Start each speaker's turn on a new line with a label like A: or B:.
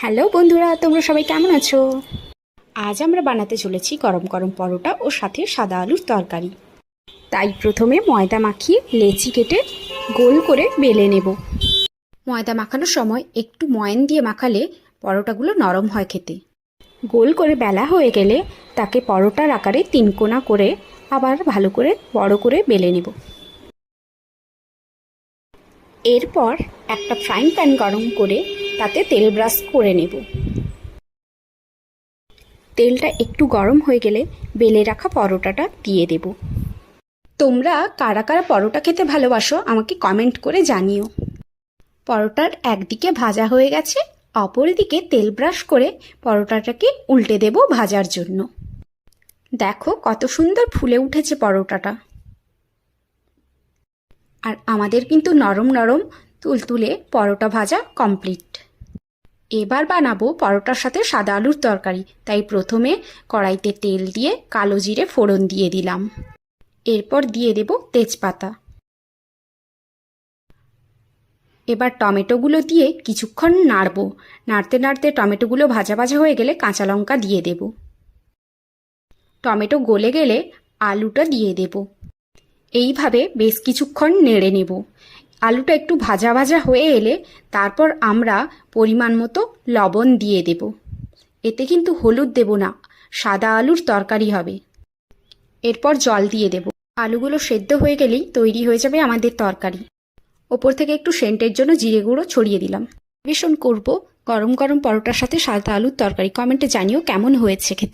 A: Hello বন্ধুরা, তোমরা সবাই কেমন আছো? আজ আমরা বানাতে চলেছি গরম গরম পরোটা ও সাথে সাদা আলুর তরকারি। তাই প্রথমে ময়দা মাখিয়ে লেচি কেটে গোল করে বেলে নেব। ময়দা মাখানোর সময় একটু ময়ান দিয়ে মাখালে পরোটাগুলো নরম হয় খেতে। গোল করে বেলা হয়ে গেলে তাকে পরোটার আকারে তিনকোনা করে আবার ভালো করে বড় করে বেলে নেব। এরপর একটা ফ্রাইং প্যান গরম করে তাতে তেল ব্রাশ করে নেব। তেলটা একটু গরম হয়ে গেলে বেলে রাখা পরোটাটা দিয়ে দেব। তোমরা কারা কারা পরোটা খেতে ভালোবাসো আমাকে কমেন্ট করে জানিও। পরোটার একদিকে ভাজা হয়ে গেছে, অপর দিকে তেল ব্রাশ করে পরোটাটাকে উল্টে দেব ভাজার জন্য। দেখো কত সুন্দর ফুলে উঠেছে পরোটাটা। আর আমাদের কিন্তু নরম নরম তুলতুলে পরোটা ভাজা কমপ্লিট। এবার বানাবো পরোটার সাথে সাদা আলুর তরকারি। তাই প্রথমে কড়াইতে তেল দিয়ে কালো জিরে ফোড়ন দিয়ে দিলাম। এরপর দিয়ে দেব তেজপাতা। এবার টমেটোগুলো দিয়ে কিছুক্ষণ নাড়বো। নাড়তে নাড়তে টমেটোগুলো ভাজা ভাজা হয়ে গেলে কাঁচা লঙ্কা দিয়ে দেব। টমেটো গলে গেলে আলুটা দিয়ে দেব। এইভাবে বেশ কিছুক্ষণ নেড়ে নেব। আলুটা একটু ভাজা ভাজা হয়ে এলে তারপর আমরা পরিমাণ মতো লবণ দিয়ে দেব। এতে কিন্তু হলুদ দেব না, সাদা আলুর তরকারি হবে। এরপর জল দিয়ে দেব। আলুগুলো সেদ্ধ হয়ে গেলেই তৈরি হয়ে যাবে আমাদের তরকারি। ওপর থেকে একটু সেন্টের জন্য জিরে গুঁড়ো ছড়িয়ে দিলাম। পরিবেশন করব গরম গরম পরোটার সাথে সাদা আলুর তরকারি। কমেন্টে জানিও কেমন হয়েছে খেতে।